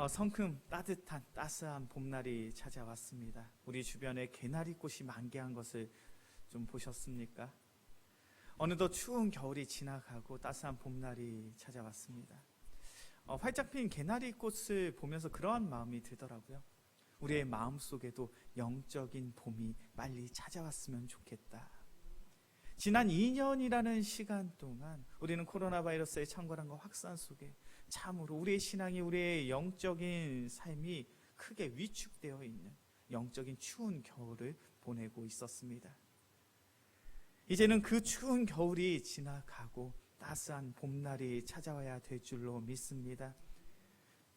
성큼 따뜻한 따스한 봄날이 찾아왔습니다. 우리 주변에 개나리꽃이 만개한 것을 좀 보셨습니까? 어느덧 추운 겨울이 지나가고 따스한 봄날이 찾아왔습니다. 활짝 핀 개나리꽃을 보면서 그러한 마음이 들더라고요. 우리의 마음속에도 영적인 봄이 빨리 찾아왔으면 좋겠다. 지난 2년이라는 시간 동안 우리는 코로나 바이러스의 창궐함과 확산 속에 참으로 우리의 신앙이, 우리의 영적인 삶이 크게 위축되어 있는 영적인 추운 겨울을 보내고 있었습니다. 이제는 그 추운 겨울이 지나가고 따스한 봄날이 찾아와야 될 줄로 믿습니다.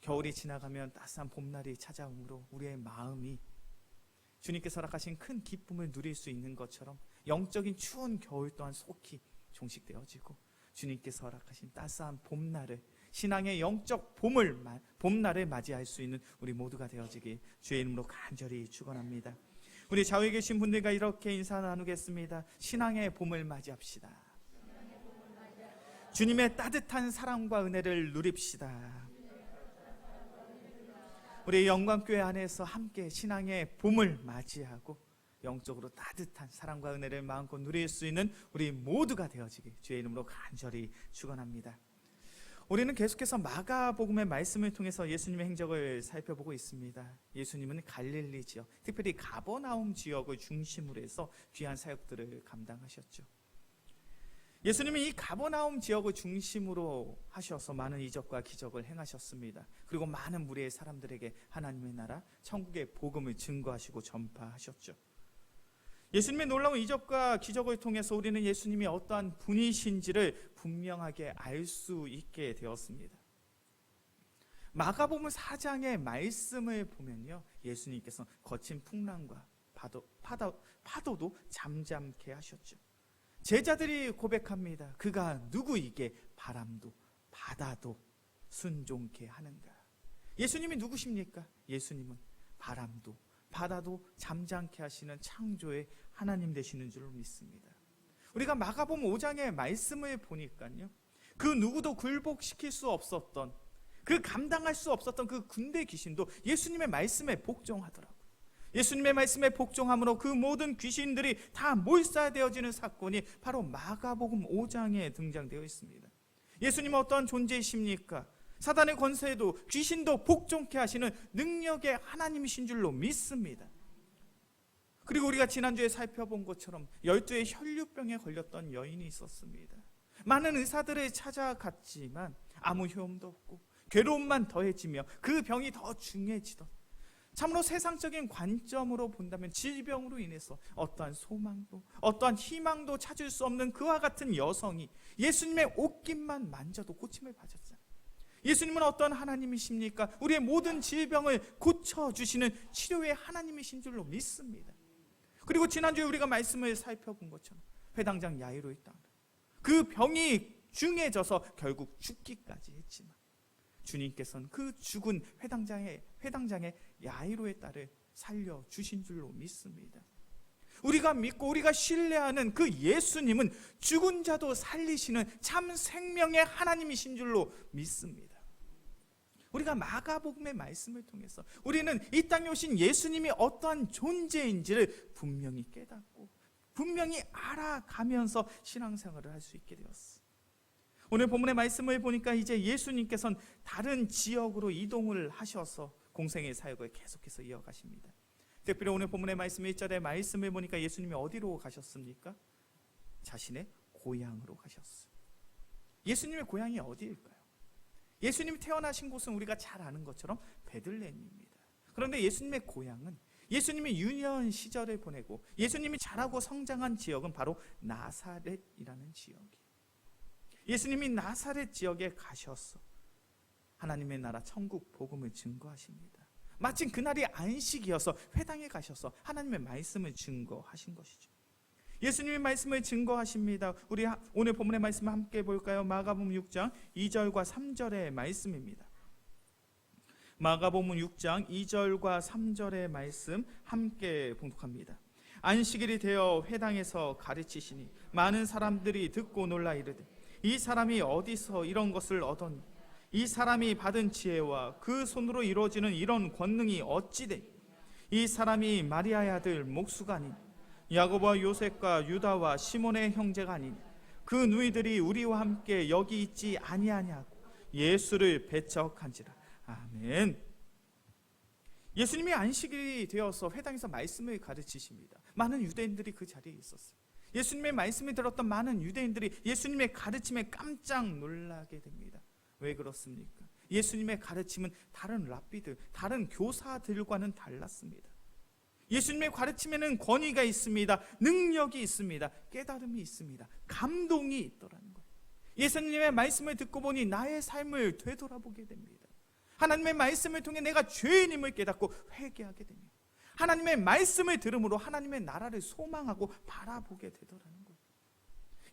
겨울이 지나가면 따스한 봄날이 찾아오므로 우리의 마음이 주님께서 허락하신 큰 기쁨을 누릴 수 있는 것처럼 영적인 추운 겨울 또한 속히 종식되어지고 주님께서 허락하신 따스한 봄날을, 신앙의 영적 봄날을 맞이할 수 있는 우리 모두가 되어지길 주의 이름으로 간절히 축원합니다. 우리 좌우에 계신 분들과 이렇게 인사 나누겠습니다. 신앙의 봄을 맞이합시다. 주님의 따뜻한 사랑과 은혜를 누립시다. 우리 영광교회 안에서 함께 신앙의 봄을 맞이하고 영적으로 따뜻한 사랑과 은혜를 마음껏 누릴 수 있는 우리 모두가 되어지길 주의 이름으로 간절히 축원합니다. 우리는 계속해서 마가복음의 말씀을 통해서 예수님의 행적을 살펴보고 있습니다. 예수님은 갈릴리 지역, 특별히 가버나움 지역을 중심으로 해서 귀한 사역들을 감당하셨죠. 예수님이 이 가버나움 지역을 중심으로 하셔서 많은 이적과 기적을 행하셨습니다. 그리고 많은 무리의 사람들에게 하나님의 나라, 천국의 복음을 증거하시고 전파하셨죠. 예수님의 놀라운 이적과 기적을 통해서 우리는 예수님이 어떠한 분이신지를 분명하게 알 수 있게 되었습니다. 마가복음 4장의 말씀을 보면요, 예수님께서 거친 풍랑과 파도도 잠잠케 하셨죠. 제자들이 고백합니다. 그가 누구이게 바람도 바다도 순종케 하는가. 예수님이 누구십니까? 예수님은 바람도 바다도 잠잠케 하시는 창조의 하나님 되시는 줄로 믿습니다. 우리가 마가복음 5장의 말씀을 보니까요, 그 누구도 굴복시킬 수 없었던, 그 감당할 수 없었던 그 군대 귀신도 예수님의 말씀에 복종하더라고요. 예수님의 말씀에 복종함으로 그 모든 귀신들이 다 몰살되어지는 사건이 바로 마가복음 5장에 등장되어 있습니다. 예수님은 어떤 존재이십니까? 사단의 권세도 귀신도 복종케 하시는 능력의 하나님이신 줄로 믿습니다. 그리고 우리가 지난주에 살펴본 것처럼 12의 혈류병에 걸렸던 여인이 있었습니다. 많은 의사들을 찾아갔지만 아무 효험도 없고 괴로움만 더해지며 그 병이 더 중해지던, 참으로 세상적인 관점으로 본다면 질병으로 인해서 어떠한 소망도 어떠한 희망도 찾을 수 없는 그와 같은 여성이 예수님의 옷깃만 만져도 고침을 받았잖아요. 예수님은 어떤 하나님이십니까? 우리의 모든 질병을 고쳐주시는 치료의 하나님이신 줄로 믿습니다. 그리고 지난주에 우리가 말씀을 살펴본 것처럼 회당장 야이로의 딸, 그 병이 중해져서 결국 죽기까지 했지만 주님께서는 그 죽은 회당장의 야이로의 딸을 살려주신 줄로 믿습니다. 우리가 믿고 우리가 신뢰하는 그 예수님은 죽은 자도 살리시는 참 생명의 하나님이신 줄로 믿습니다. 우리가 마가복음의 말씀을 통해서 우리는 이 땅에 오신 예수님이 어떠한 존재인지를 분명히 깨닫고 분명히 알아가면서 신앙생활을 할 수 있게 되었어. 오늘 본문의 말씀을 보니까 이제 예수님께서는 다른 지역으로 이동을 하셔서 공생의 사역을 계속해서 이어가십니다. 특별히 오늘 본문의 말씀 1절의 말씀을 보니까 예수님이 어디로 가셨습니까? 자신의 고향으로 가셨어요. 예수님의 고향이 어디일까요? 예수님이 태어나신 곳은 우리가 잘 아는 것처럼 베들레헴입니다. 그런데 예수님의 고향은, 예수님이 유년 시절을 보내고 예수님이 자라고 성장한 지역은 바로 나사렛이라는 지역이에요. 예수님이 나사렛 지역에 가셔서 하나님의 나라 천국 복음을 증거하십니다. 마침 그날이 안식이어서 회당에 가셔서 하나님의 말씀을 증거하신 것이죠. 예수님의 말씀을 증거하십니다. 우리 오늘 본문의 말씀 함께 볼까요? 마가복음 6장 2절과 3절의 말씀입니다. 마가복음 6장 2절과 3절의 말씀 함께 봉독합니다. 안식일이 되어 회당에서 가르치시니 많은 사람들이 듣고 놀라 이르되 이 사람이 어디서 이런 것을 얻었니? 이 사람이 받은 지혜와 그 손으로 이루어지는 이런 권능이 어찌되 이 사람이 마리아의 아들 목수가 아닌 야고보와 요셉과 유다와 시몬의 형제가 아닌 그 누이들이 우리와 함께 여기 있지 아니하냐고 예수를 배척한지라. 아멘. 예수님이 안식일이 되어서 회당에서 말씀을 가르치십니다. 많은 유대인들이 그 자리에 있었어요. 예수님의 말씀을 들었던 많은 유대인들이 예수님의 가르침에 깜짝 놀라게 됩니다. 왜 그렇습니까? 예수님의 가르침은 다른 랍비들, 다른 교사들과는 달랐습니다. 예수님의 가르침에는 권위가 있습니다. 능력이 있습니다. 깨달음이 있습니다. 감동이 있더라는 거예요. 예수님의 말씀을 듣고 보니 나의 삶을 되돌아보게 됩니다. 하나님의 말씀을 통해 내가 죄인임을 깨닫고 회개하게 됩니다. 하나님의 말씀을 들음으로 하나님의 나라를 소망하고 바라보게 되더라는 거예요.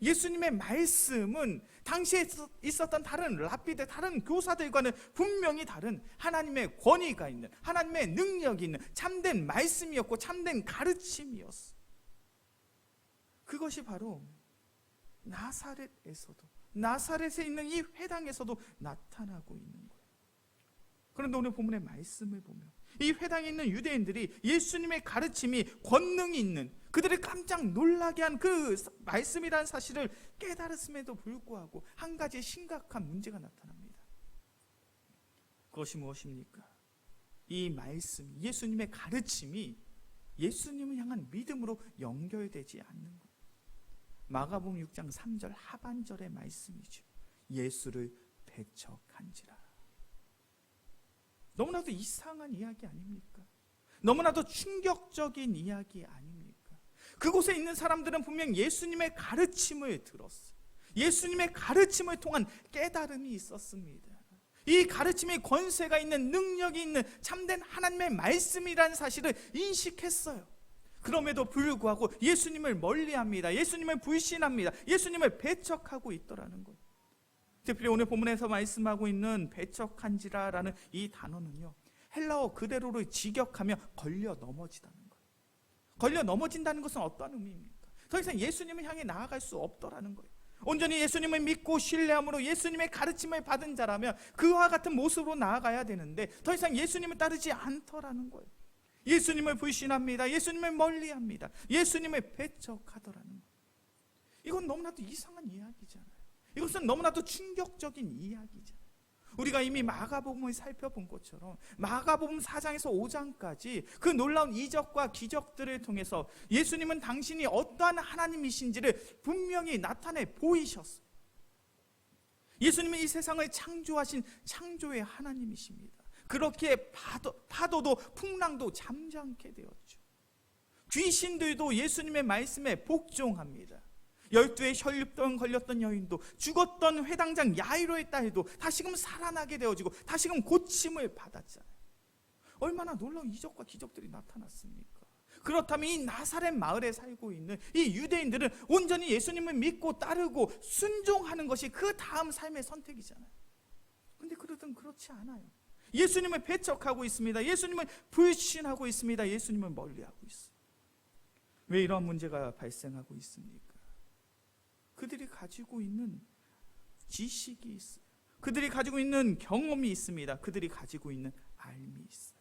예수님의 말씀은 당시에 있었던 다른 랍비들, 다른 교사들과는 분명히 다른 하나님의 권위가 있는, 하나님의 능력이 있는 참된 말씀이었고 참된 가르침이었어. 그것이 바로 나사렛에 있는 이 회당에서도 나타나고 있는 거예요. 그런데 오늘 본문의 말씀을 보면 이 회당에 있는 유대인들이 예수님의 가르침이 권능이 있는, 그들을 깜짝 놀라게 한 그 말씀이라는 사실을 깨달았음에도 불구하고 한 가지 심각한 문제가 나타납니다. 그것이 무엇입니까? 이 말씀, 예수님의 가르침이 예수님을 향한 믿음으로 연결되지 않는 거예요. 마가복음 6장 3절 하반절의 말씀이죠. 예수를 배척한지라. 너무나도 이상한 이야기 아닙니까? 너무나도 충격적인 이야기 아닙니까? 그곳에 있는 사람들은 분명 예수님의 가르침을 들었어요. 예수님의 가르침을 통한 깨달음이 있었습니다. 이 가르침에 권세가 있는, 능력이 있는 참된 하나님의 말씀이라는 사실을 인식했어요. 그럼에도 불구하고 예수님을 멀리합니다. 예수님을 불신합니다. 예수님을 배척하고 있더라는 거예요. 특별히 오늘 본문에서 말씀하고 있는 배척한지라라는 이 단어는요, 헬라어 그대로를 직역하며 걸려 넘어지다는 거예요. 걸려 넘어진다는 것은 어떤 의미입니까? 더 이상 예수님을 향해 나아갈 수 없더라는 거예요. 온전히 예수님을 믿고 신뢰함으로 예수님의 가르침을 받은 자라면 그와 같은 모습으로 나아가야 되는데 더 이상 예수님을 따르지 않더라는 거예요. 예수님을 불신합니다. 예수님을 멀리합니다. 예수님을 배척하더라는 거예요. 이건 너무나도 이상한 이야기잖아요. 이것은 너무나도 충격적인 이야기잖아요. 우리가 이미 마가복음을 살펴본 것처럼 마가복음 4장에서 5장까지 그 놀라운 이적과 기적들을 통해서 예수님은 당신이 어떠한 하나님이신지를 분명히 나타내 보이셨어요. 예수님은 이 세상을 창조하신 창조의 하나님이십니다. 그렇게 파도도 풍랑도 잠잠케 되었죠. 귀신들도 예수님의 말씀에 복종합니다. 12의 혈류병 걸렸던 여인도, 죽었던 회당장 야이로의 딸도 다시금 살아나게 되어지고 다시금 고침을 받았잖아요. 얼마나 놀라운 이적과 기적들이 나타났습니까? 그렇다면 이 나사렛 마을에 살고 있는 이 유대인들은 온전히 예수님을 믿고 따르고 순종하는 것이 그 다음 삶의 선택이잖아요. 그런데 그들은 그렇지 않아요. 예수님을 배척하고 있습니다. 예수님을 불신하고 있습니다. 예수님을 멀리하고 있어요. 왜 이러한 문제가 발생하고 있습니까? 그들이 가지고 있는 지식이 있어요. 그들이 가지고 있는 경험이 있습니다. 그들이 가지고 있는 알미 있어요.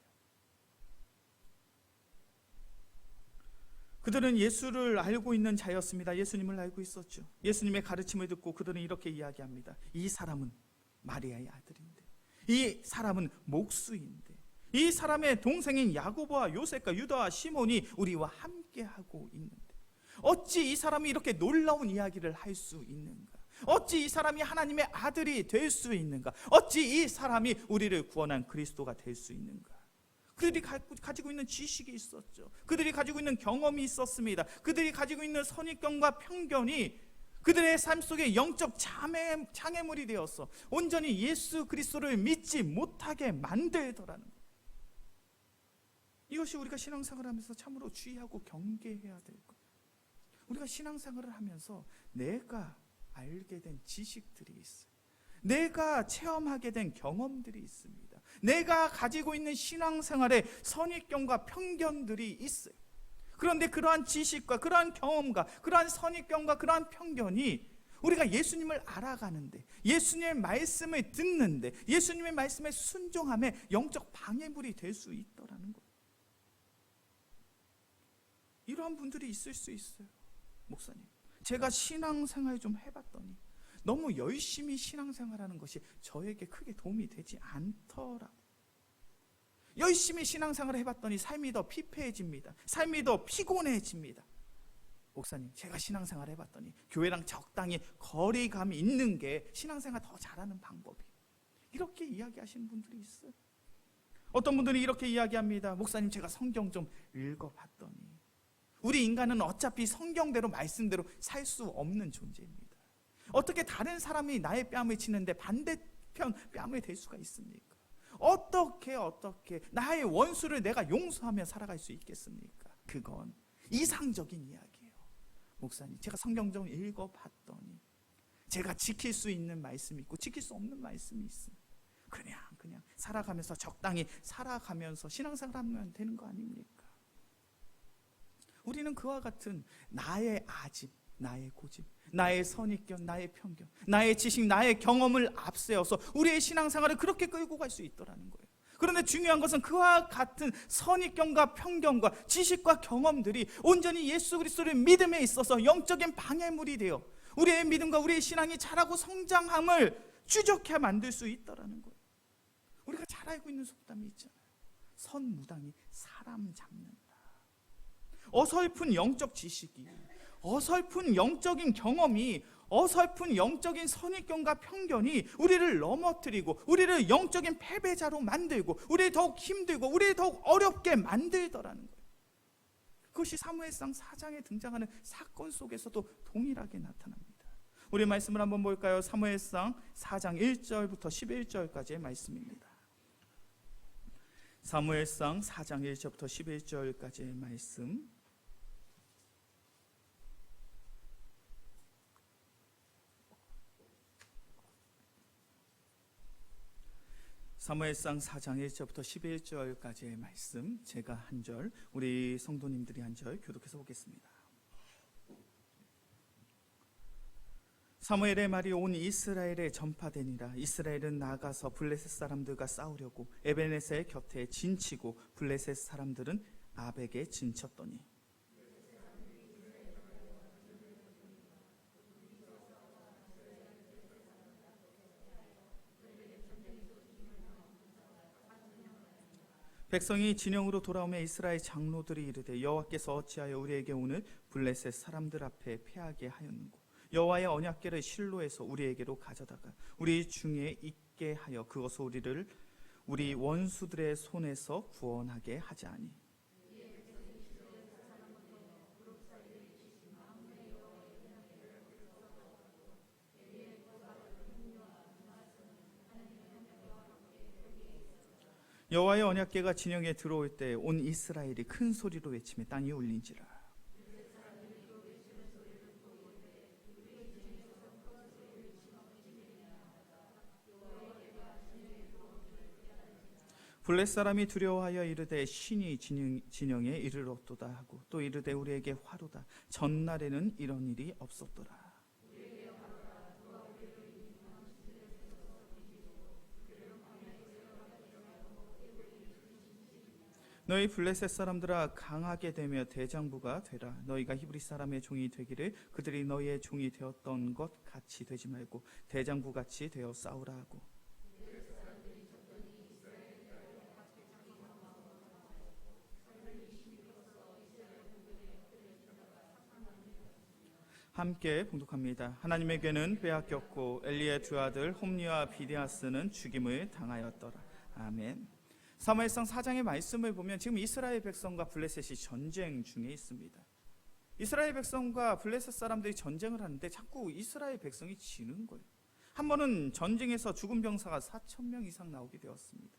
그들은 예수를 알고 있는 자였습니다. 예수님을 알고 있었죠. 예수님의 가르침을 듣고 그들은 이렇게 이야기합니다. 이 사람은 마리아의 아들인데, 이 사람은 목수인데, 이 사람의 동생인 야고보와 요셉과 유다와 시몬이 우리와 함께하고 있는데 어찌 이 사람이 이렇게 놀라운 이야기를 할 수 있는가? 어찌 이 사람이 하나님의 아들이 될 수 있는가? 어찌 이 사람이 우리를 구원한 그리스도가 될 수 있는가? 그들이 가지고 있는 지식이 있었죠. 그들이 가지고 있는 경험이 있었습니다. 그들이 가지고 있는 선입견과 편견이 그들의 삶 속에 영적 장애물이 되어서 온전히 예수 그리스도를 믿지 못하게 만들더라는 거예요. 이것이 우리가 신앙생활을 하면서 참으로 주의하고 경계해야 될 거예요. 우리가 신앙생활을 하면서 내가 알게 된 지식들이 있어요. 내가 체험하게 된 경험들이 있습니다. 내가 가지고 있는 신앙생활의 선입견과 편견들이 있어요. 그런데 그러한 지식과 그러한 경험과 그러한 선입견과 그러한 편견이 우리가 예수님을 알아가는데, 예수님의 말씀을 듣는데, 예수님의 말씀에 순종함에 영적 방해물이 될 수 있더라는 거예요. 이러한 분들이 있을 수 있어요. 목사님, 제가 신앙생활 좀 해봤더니 너무 열심히 신앙생활하는 것이 저에게 크게 도움이 되지 않더라고요. 열심히 신앙생활을 해봤더니 삶이 더 피폐해집니다. 삶이 더 피곤해집니다. 목사님, 제가 신앙생활 해봤더니 교회랑 적당히 거리감이 있는 게 신앙생활 더 잘하는 방법이에요. 이렇게 이야기하시는 분들이 있어요. 어떤 분들이 이렇게 이야기합니다. 목사님, 제가 성경 좀 읽어봤더니 우리 인간은 어차피 성경대로 말씀대로 살 수 없는 존재입니다. 어떻게 다른 사람이 나의 뺨을 치는데 반대편 뺨을 댈 수가 있습니까? 어떻게 나의 원수를 내가 용서하며 살아갈 수 있겠습니까? 그건 이상적인 이야기예요. 목사님, 제가 성경 좀 읽어봤더니 제가 지킬 수 있는 말씀이 있고 지킬 수 없는 말씀이 있어요. 그냥 살아가면서 적당히 살아가면서 신앙생활하면 되는 거 아닙니까? 우리는 그와 같은 나의 아집, 나의 고집, 나의 선입견, 나의 편견, 나의 지식, 나의 경험을 앞세워서 우리의 신앙생활을 그렇게 끌고 갈 수 있더라는 거예요. 그런데 중요한 것은 그와 같은 선입견과 편견과 지식과 경험들이 온전히 예수 그리스도의 믿음에 있어서 영적인 방해물이 되어 우리의 믿음과 우리의 신앙이 자라고 성장함을 추적해 만들 수 있다라는 거예요. 우리가 잘 알고 있는 속담이 있잖아요. 선무당이 사람 잡는다. 어설픈 영적 지식이, 어설픈 영적인 경험이, 어설픈 영적인 선입견과 편견이 우리를 넘어뜨리고 우리를 영적인 패배자로 만들고 우리를 더욱 힘들고 우리를 더욱 어렵게 만들더라는 거예요. 그것이 사무엘상 4장에 등장하는 사건 속에서도 동일하게 나타납니다. 우리 말씀을 한번 볼까요? 사무엘상 4장 1절부터 11절까지의 말씀입니다. 사무엘상 4장 1절부터 11절까지의 말씀. 사무엘상 4장 1절부터 11절까지의 말씀, 제가 한 절, 우리 성도님들이 한 절 교독해서 보겠습니다. 사무엘의 말이 온 이스라엘에 전파되니라. 이스라엘은 나가서 블레셋 사람들과 싸우려고 에베네셀 곁에 진치고 블레셋 사람들은 아벡에 진쳤더니 백성이 진영으로 돌아오며 이스라엘 장로들이 이르되 여호와께서 어찌하여 우리에게 오늘 블레셋 사람들 앞에 패하게 하였는고 여호와의 언약궤를 실로에서 우리에게로 가져다가 우리 중에 있게 하여 그것을 우리를 우리 원수들의 손에서 구원하게 하자니 여호와의 언약궤가 진영에 들어올 때 온 이스라엘이 큰 소리로 외치며 땅이 울린지라. 블레 사람이 두려워하여 이르되 신이 진영에 이르렀도다 하고 또 이르되 우리에게 화로다. 전날에는 이런 일이 없었더라. 너희 블레셋 사람들아 강하게 되며 대장부가 되라. 너희가 히브리 사람의 종이 되기를 그들이 너희의 종이 되었던 것 같이 되지 말고 대장부 같이 되어 싸우라 하고 함께 봉독합니다. 하나님의 괴는 빼앗겼고 엘리의 두 아들 홈리와 비디아스는 죽임을 당하였더라. 아멘. 사무엘상 4장의 말씀을 보면 지금 이스라엘 백성과 블레셋이 전쟁 중에 있습니다. 이스라엘 백성과 블레셋 사람들이 전쟁을 하는데 자꾸 이스라엘 백성이 지는 거예요. 한 번은 전쟁에서 죽은 병사가 4,000명 이상 나오게 되었습니다.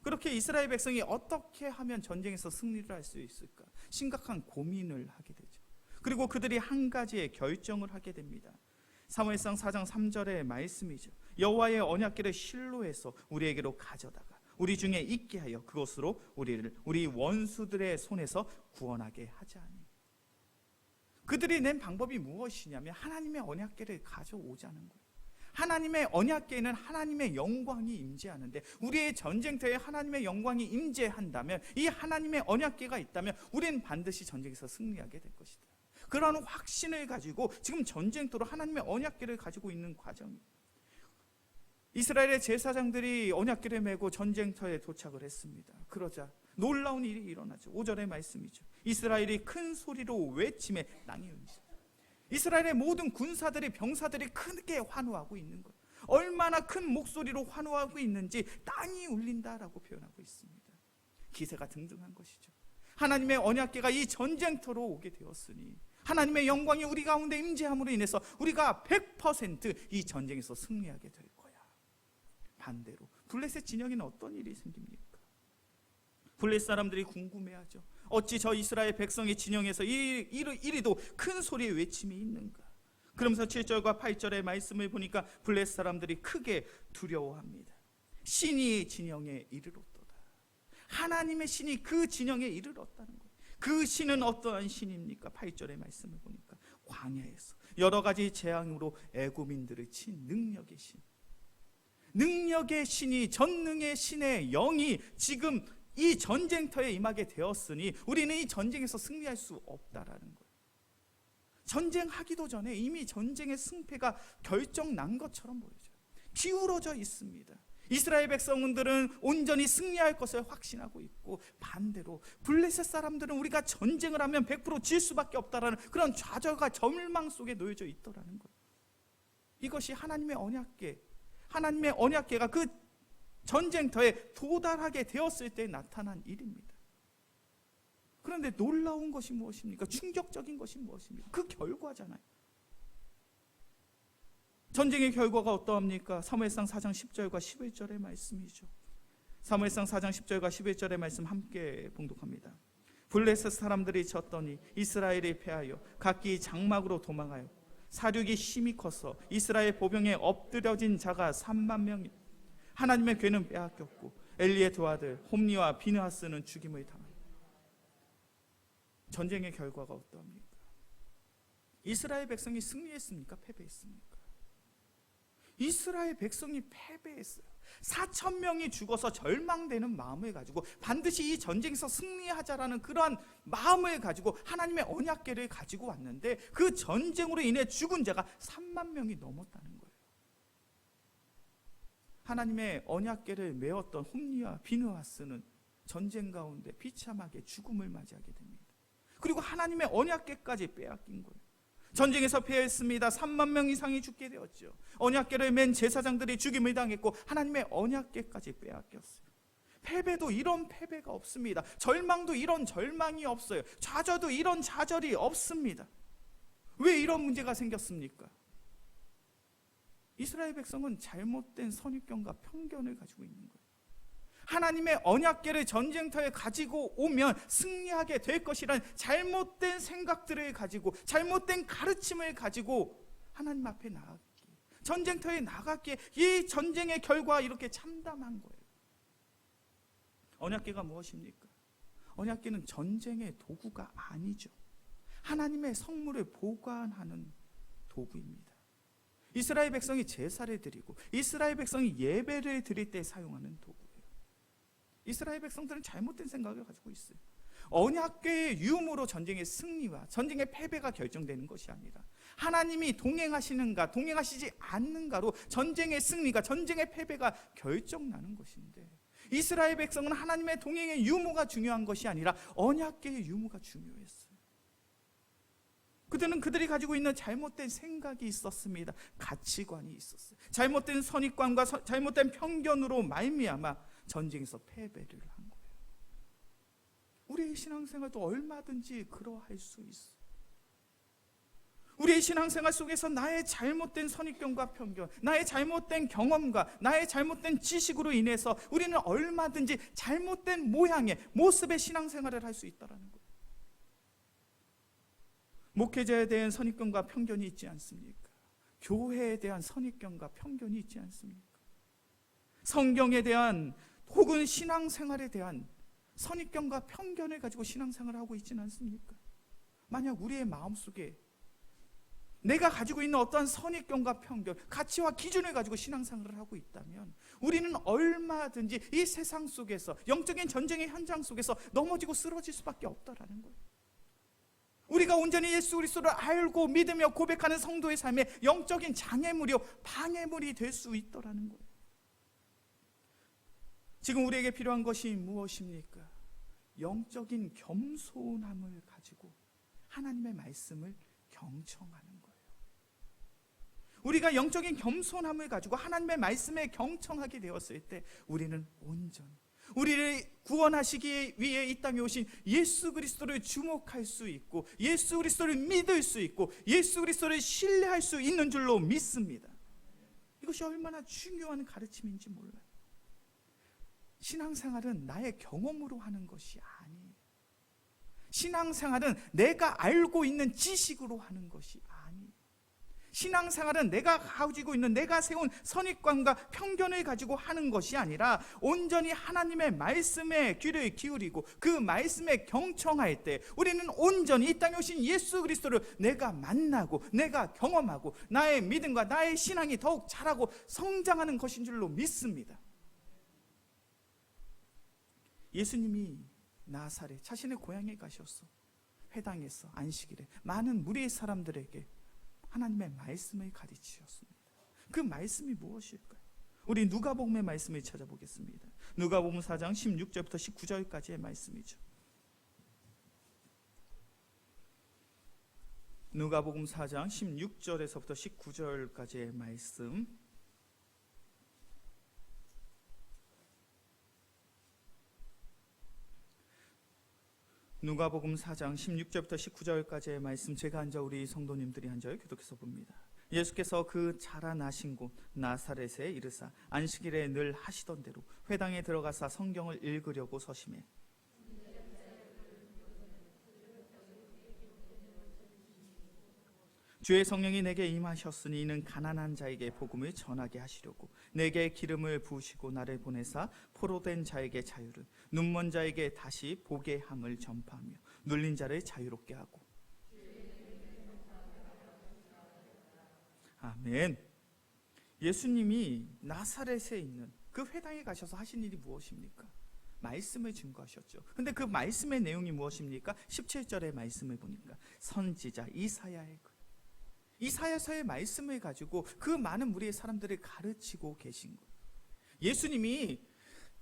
그렇게 이스라엘 백성이 어떻게 하면 전쟁에서 승리를 할 수 있을까? 심각한 고민을 하게 되죠. 그리고 그들이 한 가지의 결정을 하게 됩니다. 사무엘상 4장 3절의 말씀이죠. 여호와의 언약궤를 실로에서 우리에게로 가져다가 우리 중에 있게 하여 그것으로 우리를 우리 원수들의 손에서 구원하게 하자니. 그들이 낸 방법이 무엇이냐면 하나님의 언약궤를 가져오자는 거예요. 하나님의 언약궤에는 하나님의 영광이 임재하는데, 우리의 전쟁터에 하나님의 영광이 임재한다면, 이 하나님의 언약궤가 있다면 우리는 반드시 전쟁에서 승리하게 될 것이다. 그러한 확신을 가지고 지금 전쟁터로 하나님의 언약궤를 가지고 있는 과정입니다. 이스라엘의 제사장들이 언약궤를 메고 전쟁터에 도착을 했습니다. 그러자 놀라운 일이 일어나죠. 5절의 말씀이죠. 이스라엘이 큰 소리로 외침에 땅이 울리죠. 이스라엘의 모든 군사들이, 병사들이 크게 환호하고 있는 거예요. 얼마나 큰 목소리로 환호하고 있는지 땅이 울린다라고 표현하고 있습니다. 기세가 등등한 것이죠. 하나님의 언약궤가 이 전쟁터로 오게 되었으니 하나님의 영광이 우리 가운데 임재함으로 인해서 우리가 100% 이 전쟁에서 승리하게 될 거야. 반대로 블레셋 진영에는 어떤 일이 생깁니까? 블레셋 사람들이 궁금해하죠. 어찌 저 이스라엘 백성의 진영에서 이리도 큰 소리의 외침이 있는가? 그러면서 7절과 8절의 말씀을 보니까 블레셋 사람들이 크게 두려워합니다. 신이 진영에 이르렀도다. 하나님의 신이 그 진영에 이르렀다는 거예요. 그 신은 어떠한 신입니까? 8절의 말씀을 보니까 광야에서 여러 가지 재앙으로 애굽인들을 친 능력의 신, 능력의 신이, 전능의 신의 영이 지금 이 전쟁터에 임하게 되었으니 우리는 이 전쟁에서 승리할 수 없다라는 거예요. 전쟁하기도 전에 이미 전쟁의 승패가 결정난 것처럼 보여져요. 기울어져 있습니다. 이스라엘 백성들은 온전히 승리할 것을 확신하고 있고, 반대로 블레셋 사람들은 우리가 전쟁을 하면 100% 질 수밖에 없다라는 그런 좌절과 절망 속에 놓여져 있더라는 거예요. 이것이 하나님의 언약궤, 하나님의 언약궤가 그 전쟁터에 도달하게 되었을 때 나타난 일입니다. 그런데 놀라운 것이 무엇입니까? 충격적인 것이 무엇입니까? 그 결과잖아요. 전쟁의 결과가 어떠합니까? 사무엘상 4장 10절과 11절의 말씀이죠. 사무엘상 4장 10절과 11절의 말씀 함께 봉독합니다. 블레셋 사람들이 졌더니 이스라엘이 패하여 각기 장막으로 도망하여 사륙이 심히 커서 이스라엘 보병에 엎드려진 자가 3만 명이, 하나님의 궤는 빼앗겼고 엘리의 두 아들 홈니와 비느하스는 죽임을 당합니다. 전쟁의 결과가 어떠합니까? 이스라엘 백성이 승리했습니까? 패배했습니까? 이스라엘 백성이 패배했어요. 4,000명이 죽어서 절망되는 마음을 가지고 반드시 이 전쟁에서 승리하자라는 그러한 마음을 가지고 하나님의 언약궤를 가지고 왔는데, 그 전쟁으로 인해 죽은 자가 3만 명이 넘었다는 거예요. 하나님의 언약궤를 메었던 홈니와 비느하스는 전쟁 가운데 비참하게 죽음을 맞이하게 됩니다. 그리고 하나님의 언약궤까지 빼앗긴 거예요. 전쟁에서 패했습니다. 3만 명 이상이 죽게 되었죠. 언약궤를 맨 제사장들이 죽임을 당했고 하나님의 언약궤까지 빼앗겼어요. 패배도 이런 패배가 없습니다. 절망도 이런 절망이 없어요. 좌절도 이런 좌절이 없습니다. 왜 이런 문제가 생겼습니까? 이스라엘 백성은 잘못된 선입견과 편견을 가지고 있는 거예요. 하나님의 언약궤를 전쟁터에 가지고 오면 승리하게 될 것이란 잘못된 생각들을 가지고, 잘못된 가르침을 가지고 하나님 앞에 나갔기에, 전쟁터에 나갔기에 이 전쟁의 결과 이렇게 참담한 거예요. 언약궤가 무엇입니까? 언약궤는 전쟁의 도구가 아니죠. 하나님의 성물을 보관하는 도구입니다. 이스라엘 백성이 제사를 드리고 이스라엘 백성이 예배를 드릴 때 사용하는 도구예요. 이스라엘 백성들은 잘못된 생각을 가지고 있어요. 언약궤의 유무로 전쟁의 승리와 전쟁의 패배가 결정되는 것이 아니라 하나님이 동행하시는가 동행하시지 않는가로 전쟁의 승리가, 전쟁의 패배가 결정나는 것인데, 이스라엘 백성은 하나님의 동행의 유무가 중요한 것이 아니라 언약궤의 유무가 중요했어요. 그들은 그들이 가지고 있는 잘못된 생각이 있었습니다. 가치관이 있었어요. 잘못된 선입관과 잘못된 편견으로 말미암아 전쟁에서 패배를 한 거예요. 우리의 신앙생활도 얼마든지 그러할 수 있어요. 우리의 신앙생활 속에서 나의 잘못된 선입견과 편견, 나의 잘못된 경험과 나의 잘못된 지식으로 인해서 우리는 얼마든지 잘못된 모양의 모습의 신앙생활을 할 수 있다는 거예요. 목회자에 대한 선입견과 편견이 있지 않습니까? 교회에 대한 선입견과 편견이 있지 않습니까? 성경에 대한 혹은 신앙생활에 대한 선입견과 편견을 가지고 신앙생활을 하고 있지는 않습니까? 만약 우리의 마음속에 내가 가지고 있는 어떠한 선입견과 편견, 가치와 기준을 가지고 신앙생활을 하고 있다면 우리는 얼마든지 이 세상 속에서, 영적인 전쟁의 현장 속에서 넘어지고 쓰러질 수밖에 없다라는 거예요. 우리가 온전히 예수 그리스도를 알고 믿으며 고백하는 성도의 삶에 영적인 장애물이요 방해물이 될 수 있더라는 거예요. 지금 우리에게 필요한 것이 무엇입니까? 영적인 겸손함을 가지고 하나님의 말씀을 경청하는 거예요. 우리가 영적인 겸손함을 가지고 하나님의 말씀에 경청하게 되었을 때 우리는 온전히 우리를 구원하시기 위해 이 땅에 오신 예수 그리스도를 주목할 수 있고 예수 그리스도를 믿을 수 있고 예수 그리스도를 신뢰할 수 있는 줄로 믿습니다. 이것이 얼마나 중요한 가르침인지 몰라요. 신앙생활은 나의 경험으로 하는 것이 아니에요. 신앙생활은 내가 알고 있는 지식으로 하는 것이 아니에요. 신앙생활은 내가 가지고 있는, 내가 세운 선입관과 편견을 가지고 하는 것이 아니라 온전히 하나님의 말씀에 귀를 기울이고 그 말씀에 경청할 때 우리는 온전히 이 땅에 오신 예수 그리스도를 내가 만나고 내가 경험하고 나의 믿음과 나의 신앙이 더욱 자라고 성장하는 것인 줄로 믿습니다. 예수님이 나사렛 자신의 고향에 가셔서 회당에서 안식일에 많은 무리의 사람들에게 하나님의 말씀을 가르치셨습니다. 그 말씀이 무엇일까요? 우리 누가복음의 말씀을 찾아보겠습니다. 누가복음 4장 16절부터 19절까지의 말씀이죠. 누가복음 4장 16절에서부터 19절까지의 말씀. 누가복음 4장 16절부터 19절까지의 말씀, 제가 한 절, 우리 성도님들이 한 절 교독해서 봅니다. 예수께서 그 자라나신 곳 나사렛에 이르사 안식일에 늘 하시던 대로 회당에 들어가사 성경을 읽으려고 서심해 주의 성령이 내게 임하셨으니 이는 가난한 자에게 복음을 전하게 하시려고 내게 기름을 부으시고 나를 보내사 포로된 자에게 자유를, 눈먼 자에게 다시 보게 함을 전파하며 눌린 자를 자유롭게 하고. 아멘. 예수님이 나사렛에 있는 그 회당에 가셔서 하신 일이 무엇입니까? 말씀을 증거하셨죠. 근데 그 말씀의 내용이 무엇입니까? 17절의 말씀을 보니까 선지자 이사야의 글, 이사야서의 말씀을 가지고 그 많은 무리의 사람들을 가르치고 계신 거예요. 예수님이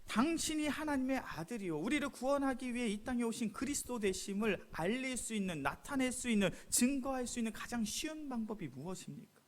당신이 하나님의 아들이요 우리를 구원하기 위해 이 땅에 오신 그리스도 되심을 알릴 수 있는, 나타낼 수 있는, 증거할 수 있는 가장 쉬운 방법이 무엇입니까?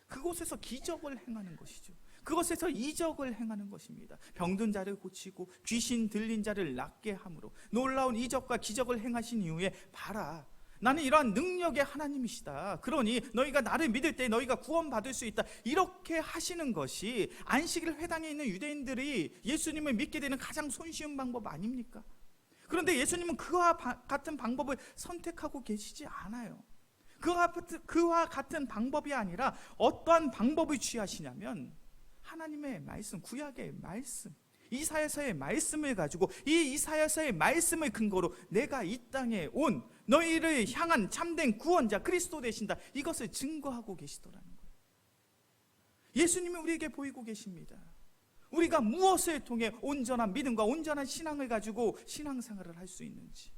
그곳에서 기적을 행하는 것이죠. 그것에서 이적을 행하는 것입니다. 병든 자를 고치고 귀신 들린 자를 낫게 함으로 놀라운 이적과 기적을 행하신 이후에 봐라, 나는 이러한 능력의 하나님이시다. 그러니 너희가 나를 믿을 때 너희가 구원받을 수 있다. 이렇게 하시는 것이 안식일 회당에 있는 유대인들이 예수님을 믿게 되는 가장 손쉬운 방법 아닙니까? 그런데 예수님은 그와 같은 방법을 선택하고 계시지 않아요. 그와 같은 방법이 아니라 어떠한 방법을 취하시냐면 하나님의 말씀, 구약의 말씀, 이사야서의 말씀을 가지고 이 이사야서의 말씀을 근거로 내가 이 땅에 온 너희를 향한 참된 구원자 그리스도 되신다, 이것을 증거하고 계시더라는 거예요. 예수님이 우리에게 보이고 계십니다. 우리가 무엇을 통해 온전한 믿음과 온전한 신앙을 가지고 신앙생활을 할 수 있는지.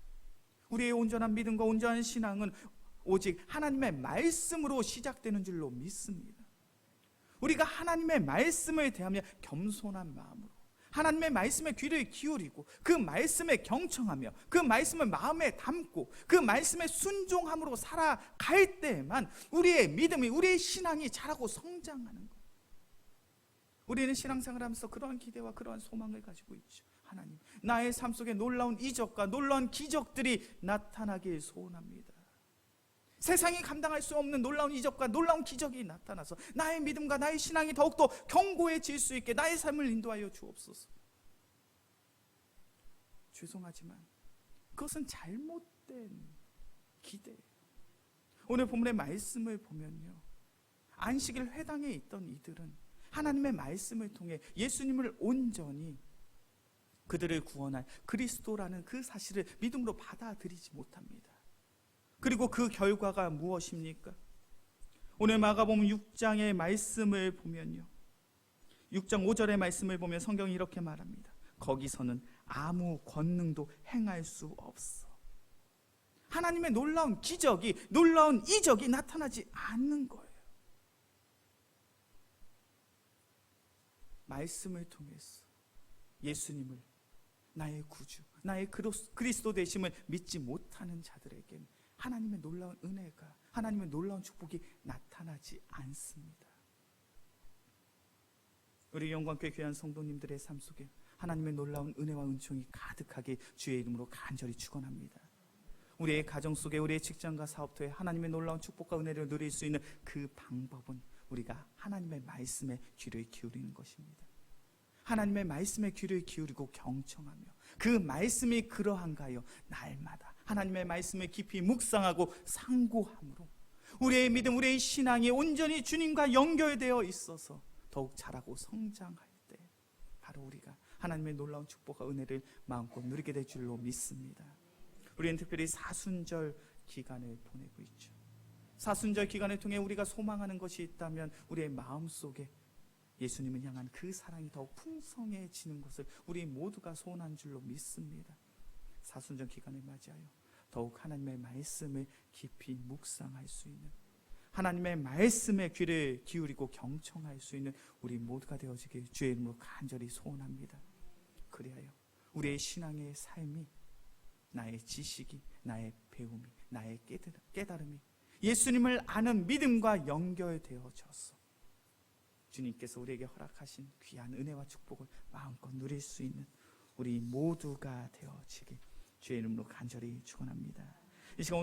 우리의 온전한 믿음과 온전한 신앙은 오직 하나님의 말씀으로 시작되는 줄로 믿습니다. 우리가 하나님의 말씀을 대하며 겸손한 마음으로 하나님의 말씀에 귀를 기울이고 그 말씀에 경청하며 그 말씀을 마음에 담고 그 말씀에 순종함으로 살아갈 때에만 우리의 믿음이, 우리의 신앙이 자라고 성장하는 거예요. 우리는 신앙생활을 하면서 그러한 기대와 그러한 소망을 가지고 있죠. 하나님, 나의 삶 속에 놀라운 이적과 놀라운 기적들이 나타나길 소원합니다. 세상이 감당할 수 없는 놀라운 이적과 놀라운 기적이 나타나서 나의 믿음과 나의 신앙이 더욱더 견고해질 수 있게 나의 삶을 인도하여 주옵소서. 죄송하지만 그것은 잘못된 기대예요. 오늘 본문의 말씀을 보면요, 안식일 회당에 있던 이들은 하나님의 말씀을 통해 예수님을 온전히 그들을 구원할 그리스도라는 그 사실을 믿음으로 받아들이지 못합니다. 그리고 그 결과가 무엇입니까? 오늘 마가복음 6장의 말씀을 보면요, 6장 5절의 말씀을 보면 성경이 이렇게 말합니다. 거기서는 아무 권능도 행할 수 없어. 하나님의 놀라운 기적이, 놀라운 이적이 나타나지 않는 거예요. 말씀을 통해서 예수님을 나의 구주, 나의 그리스도 되심을 믿지 못하는 자들에게는 하나님의 놀라운 은혜가, 하나님의 놀라운 축복이 나타나지 않습니다. 우리 영광교회 귀한 성도님들의 삶 속에 하나님의 놀라운 은혜와 은총이 가득하게 주의 이름으로 간절히 축원합니다. 우리의 가정 속에, 우리의 직장과 사업터에 하나님의 놀라운 축복과 은혜를 누릴 수 있는 그 방법은 우리가 하나님의 말씀에 귀를 기울이는 것입니다. 하나님의 말씀에 귀를 기울이고 경청하며 그 말씀이 그러한가요? 날마다 하나님의 말씀을 깊이 묵상하고 상고함으로 우리의 믿음, 우리의 신앙이 온전히 주님과 연결되어 있어서 더욱 자라고 성장할 때 바로 우리가 하나님의 놀라운 축복과 은혜를 마음껏 누리게 될 줄로 믿습니다. 우리는 특별히 사순절 기간을 보내고 있죠. 사순절 기간을 통해 우리가 소망하는 것이 있다면 우리의 마음속에 예수님을 향한 그 사랑이 더욱 풍성해지는 것을 우리 모두가 소원한 줄로 믿습니다. 사순절 기간을 맞이하여 더욱 하나님의 말씀을 깊이 묵상할 수 있는, 하나님의 말씀에 귀를 기울이고 경청할 수 있는 우리 모두가 되어지길 주의 이름으로 간절히 소원합니다. 그리하여 우리의 신앙의 삶이, 나의 지식이, 나의 배움이, 나의 깨달음이 예수님을 아는 믿음과 연결되어져서 주님께서 우리에게 허락하신 귀한 은혜와 축복을 마음껏 누릴 수 있는 우리 모두가 되어지길 주의 이름으로 간절히 축원합니다. 이 시간